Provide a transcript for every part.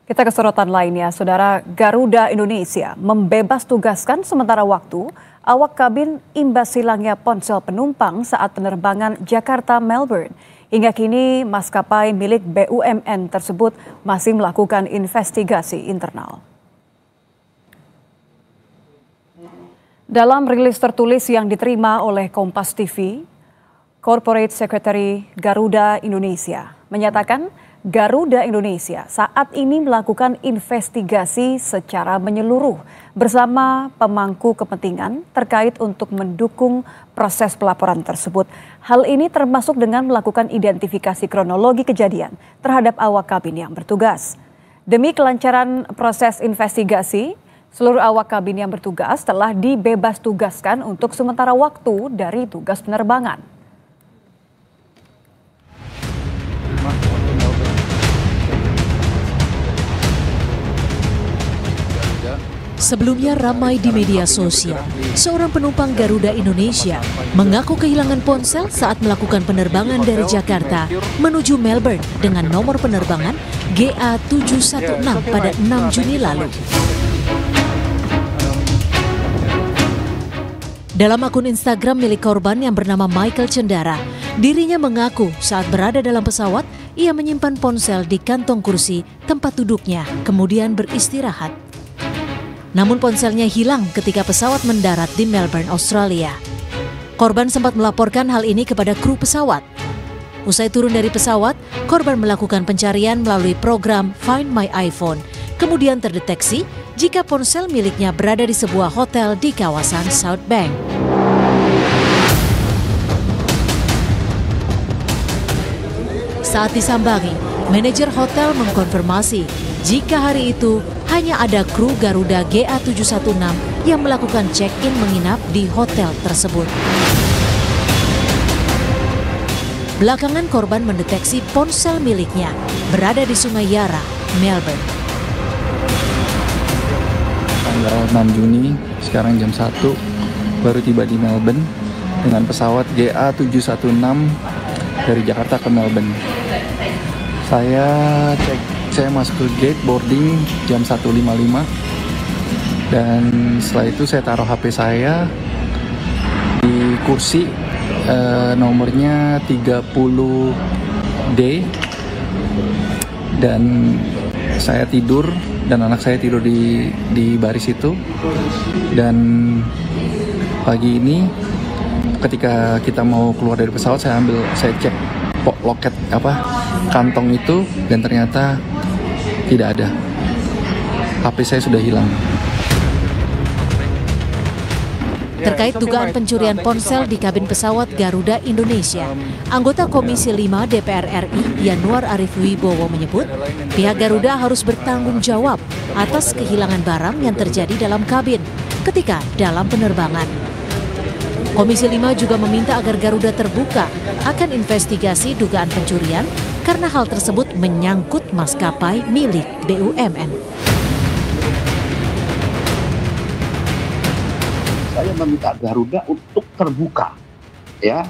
Kita ke sorotan lainnya, Saudara. Garuda Indonesia membebas tugaskan sementara waktu awak kabin imbas hilangnya ponsel penumpang saat penerbangan Jakarta-Melbourne. Hingga kini maskapai milik BUMN tersebut masih melakukan investigasi internal. Dalam rilis tertulis yang diterima oleh Kompas TV, Corporate Secretary Garuda Indonesia menyatakan Garuda Indonesia saat ini melakukan investigasi secara menyeluruh bersama pemangku kepentingan terkait untuk mendukung proses pelaporan tersebut. Hal ini termasuk dengan melakukan identifikasi kronologi kejadian terhadap awak kabin yang bertugas. Demi kelancaran proses investigasi, seluruh awak kabin yang bertugas telah dibebas tugaskan untuk sementara waktu dari tugas penerbangan. Sebelumnya ramai di media sosial, seorang penumpang Garuda Indonesia mengaku kehilangan ponsel saat melakukan penerbangan dari Jakarta menuju Melbourne dengan nomor penerbangan GA716 pada 6 Juni lalu. Dalam akun Instagram milik korban yang bernama Michael Cendara, dirinya mengaku saat berada dalam pesawat, ia menyimpan ponsel di kantong kursi tempat duduknya, kemudian beristirahat. Namun ponselnya hilang ketika pesawat mendarat di Melbourne, Australia. Korban sempat melaporkan hal ini kepada kru pesawat. Usai turun dari pesawat, korban melakukan pencarian melalui program Find My iPhone. Kemudian terdeteksi jika ponsel miliknya berada di sebuah hotel di kawasan South Bank. Saat disambangi, manajer hotel mengkonfirmasi jika hari itu hanya ada kru Garuda GA716 yang melakukan check-in menginap di hotel tersebut. Belakangan korban mendeteksi ponsel miliknya berada di Sungai Yara, Melbourne. Tanggal 6 Juni, sekarang jam 1, baru tiba di Melbourne dengan pesawat GA716 dari Jakarta ke Melbourne. Saya masuk ke gate boarding jam 1.55 dan setelah itu saya taruh HP saya di kursi nomornya 30D dan saya tidur dan anak saya tidur di baris itu. Dan pagi ini ketika kita mau keluar dari pesawat, saya cek loket kantong itu dan ternyata tidak ada. HP saya sudah hilang. Terkait dugaan pencurian ponsel di kabin pesawat Garuda Indonesia, anggota Komisi 5 DPR RI Yanuar Arif Wibowo menyebut pihak Garuda harus bertanggung jawab atas kehilangan barang yang terjadi dalam kabin ketika dalam penerbangan. Komisi 5 juga meminta agar Garuda terbuka akan investigasi dugaan pencurian karena hal tersebut menyangkut maskapai milik BUMN. Saya meminta Garuda untuk terbuka ya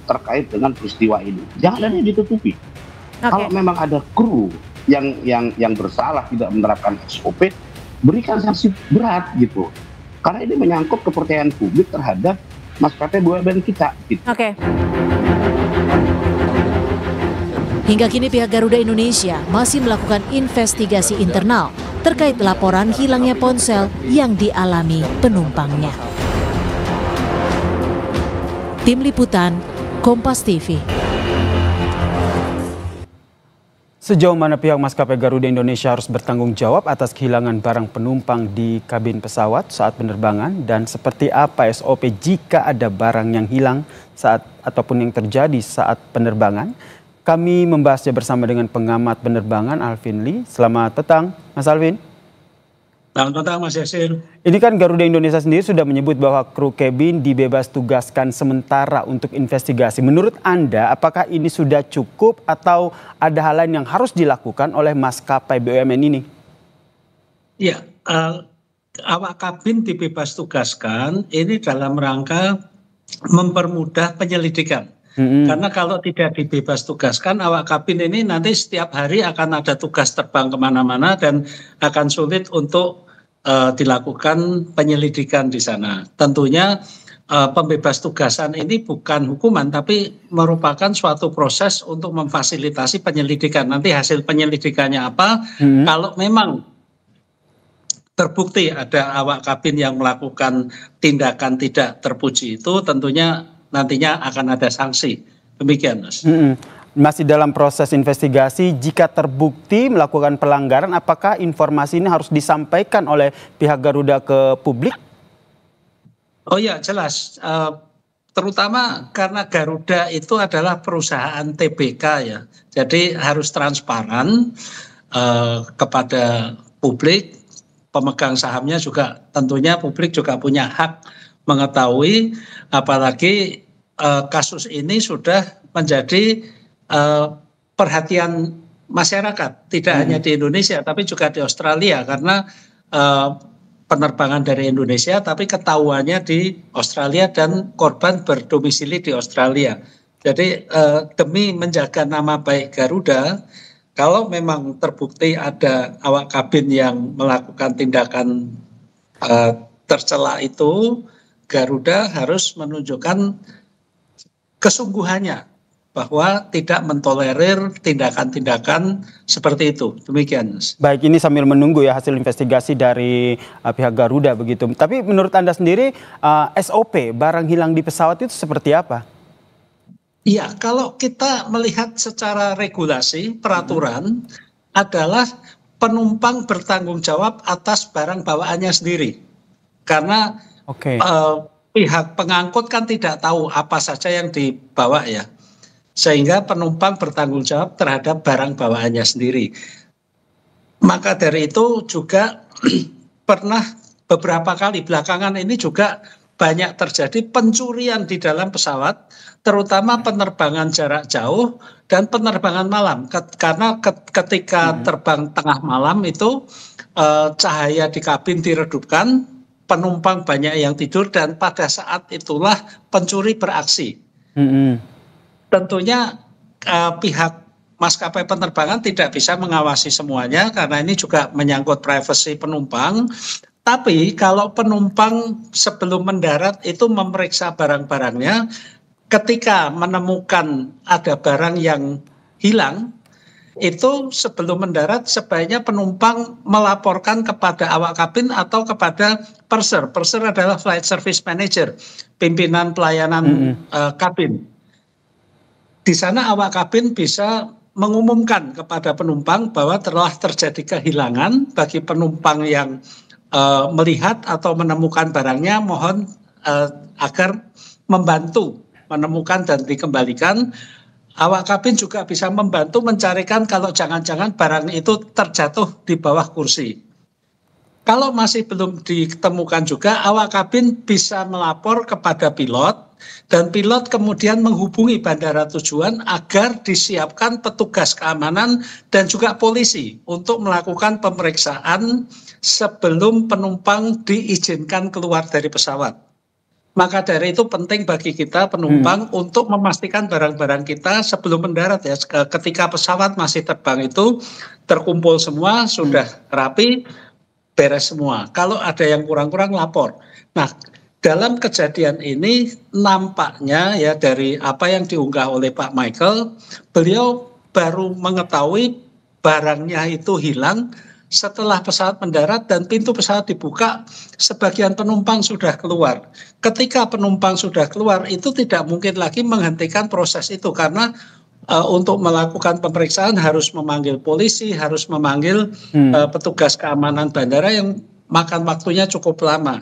terkait dengan peristiwa ini. Jangan ada yang ditutupi. Okay. Kalau memang ada kru yang bersalah tidak menerapkan SOP, berikan sanksi berat gitu. Karena ini menyangkut kepercayaan publik terhadap maskapai BUMN kita. Gitu. Oke. Hingga kini pihak Garuda Indonesia masih melakukan investigasi internal terkait laporan hilangnya ponsel yang dialami penumpangnya. Tim Liputan, Kompas TV. Sejauh mana pihak maskapai Garuda Indonesia harus bertanggung jawab atas kehilangan barang penumpang di kabin pesawat saat penerbangan, dan seperti apa SOP jika ada barang yang hilang saat ataupun yang terjadi saat penerbangan? Kami membahasnya bersama dengan pengamat penerbangan Alvin Lee. Selamat petang, Mas Alvin. Selamat petang, Mas Yasir. Ini kan Garuda Indonesia sendiri sudah menyebut bahwa kru kabin dibebas tugaskan sementara untuk investigasi. Menurut Anda, apakah ini sudah cukup atau ada hal lain yang harus dilakukan oleh maskapai BUMN ini? Ya, awak kabin dibebas tugaskan ini dalam rangka mempermudah penyelidikan. Karena kalau tidak dibebas tugaskan, awak kabin ini nanti setiap hari akan ada tugas terbang kemana-mana dan akan sulit untuk dilakukan penyelidikan di sana. Tentunya pembebas tugasan ini bukan hukuman, tapi merupakan suatu proses untuk memfasilitasi penyelidikan. Nanti hasil penyelidikannya apa? Kalau memang terbukti ada awak kabin yang melakukan tindakan tidak terpuji itu, tentunya nantinya akan ada sanksi. Demikian, Mas. Masih dalam proses investigasi, jika terbukti melakukan pelanggaran, apakah informasi ini harus disampaikan oleh pihak Garuda ke publik? Oh ya, jelas. Terutama karena Garuda itu adalah perusahaan TBK ya. Jadi harus transparan kepada publik. Pemegang sahamnya juga tentunya publik juga punya hak mengetahui, apalagi kasus ini sudah menjadi perhatian masyarakat, tidak hanya di Indonesia tapi juga di Australia, karena penerbangan dari Indonesia tapi ketahuannya di Australia dan korban berdomisili di Australia. Jadi demi menjaga nama baik Garuda, kalau memang terbukti ada awak kabin yang melakukan tindakan tercela itu, Garuda harus menunjukkan kesungguhannya bahwa tidak mentolerir tindakan-tindakan seperti itu. Demikian. Baik, ini sambil menunggu ya hasil investigasi dari pihak Garuda begitu. Tapi menurut Anda sendiri SOP barang hilang di pesawat itu seperti apa? Iya, kalau kita melihat secara regulasi, peraturan adalah penumpang bertanggung jawab atas barang bawaannya sendiri. Karena pihak pengangkut kan tidak tahu apa saja yang dibawa ya. Sehingga penumpang bertanggung jawab terhadap barang bawaannya sendiri. Maka dari itu juga pernah beberapa kali belakangan ini juga banyak terjadi pencurian di dalam pesawat, terutama penerbangan jarak jauh dan penerbangan malam. Karena ketika terbang tengah malam itu cahaya di kabin diredupkan, penumpang banyak yang tidur dan pada saat itulah pencuri beraksi. Tentunya pihak maskapai penerbangan tidak bisa mengawasi semuanya karena ini juga menyangkut privasi penumpang. Tapi kalau penumpang sebelum mendarat itu memeriksa barang-barangnya, ketika menemukan ada barang yang hilang, itu sebelum mendarat sebaiknya penumpang melaporkan kepada awak kabin atau kepada purser. Purser adalah Flight Service Manager, pimpinan pelayanan kabin. Di sana awak kabin bisa mengumumkan kepada penumpang bahwa telah terjadi kehilangan. Bagi penumpang yang melihat atau menemukan barangnya, mohon agar membantu menemukan dan dikembalikan. Awak kabin juga bisa membantu mencarikan kalau jangan-jangan barang itu terjatuh di bawah kursi. Kalau masih belum ditemukan juga, awak kabin bisa melapor kepada pilot dan pilot kemudian menghubungi bandara tujuan agar disiapkan petugas keamanan dan juga polisi untuk melakukan pemeriksaan sebelum penumpang diizinkan keluar dari pesawat. Maka dari itu penting bagi kita penumpang untuk memastikan barang-barang kita sebelum mendarat ya. Ketika pesawat masih terbang itu terkumpul semua, sudah rapi, beres semua. Kalau ada yang kurang-kurang lapor. Nah, dalam kejadian ini nampaknya ya dari apa yang diunggah oleh Pak Michael, beliau baru mengetahui barangnya itu hilang setelah pesawat mendarat dan pintu pesawat dibuka, sebagian penumpang sudah keluar. Ketika penumpang sudah keluar, itu tidak mungkin lagi menghentikan proses itu karena untuk melakukan pemeriksaan harus memanggil polisi, harus memanggil petugas keamanan bandara yang makan waktunya cukup lama.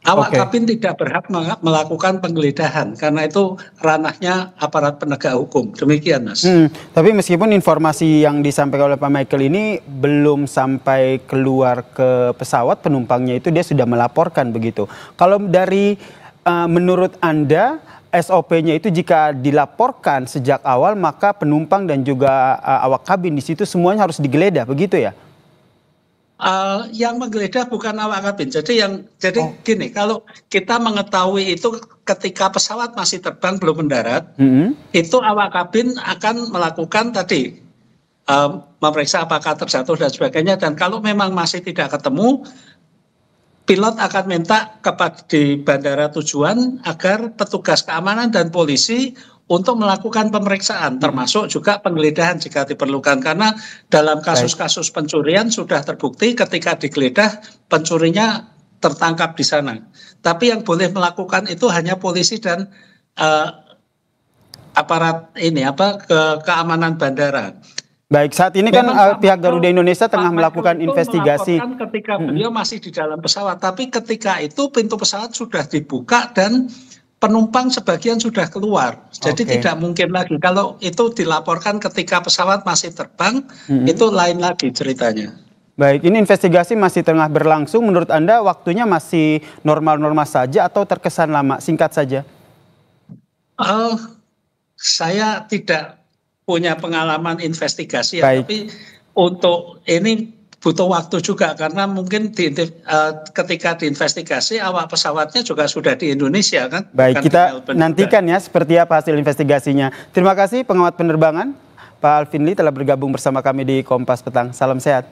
Awak kabin tidak berhak melakukan penggeledahan karena itu ranahnya aparat penegak hukum. Demikian, Mas. Tapi meskipun informasi yang disampaikan oleh Pak Michael ini belum sampai keluar ke pesawat, penumpangnya itu dia sudah melaporkan begitu. Kalau dari menurut Anda SOP-nya itu jika dilaporkan sejak awal maka penumpang dan juga awak kabin di situ semuanya harus digeledah begitu ya? Yang menggeledah bukan awak kabin. Jadi gini, kalau kita mengetahui itu ketika pesawat masih terbang belum mendarat, itu awak kabin akan melakukan tadi memeriksa apakah terjatuh dan sebagainya. Dan kalau memang masih tidak ketemu, pilot akan minta kepada di bandara tujuan agar petugas keamanan dan polisi untuk melakukan pemeriksaan, termasuk juga penggeledahan jika diperlukan. Karena dalam kasus-kasus pencurian sudah terbukti ketika digeledah pencurinya tertangkap di sana. Tapi yang boleh melakukan itu hanya polisi dan aparat keamanan bandara. Baik, saat ini kan pihak Garuda Indonesia tengah melakukan investigasi. Ketika beliau masih di dalam pesawat, tapi ketika itu pintu pesawat sudah dibuka dan penumpang sebagian sudah keluar. Jadi tidak mungkin lagi. Kalau itu dilaporkan ketika pesawat masih terbang, itu lain lagi ceritanya. Baik, ini investigasi masih tengah berlangsung. Menurut Anda waktunya masih normal-normal saja atau terkesan lama? Singkat saja. Saya tidak punya pengalaman investigasi ya, tapi untuk ini butuh waktu juga karena mungkin ketika diinvestigasi awak pesawatnya juga sudah di Indonesia kan. Baik, kita nantikan ya seperti apa hasil investigasinya. Terima kasih pengamat penerbangan Pak Alvin Lee telah bergabung bersama kami di Kompas Petang. Salam sehat.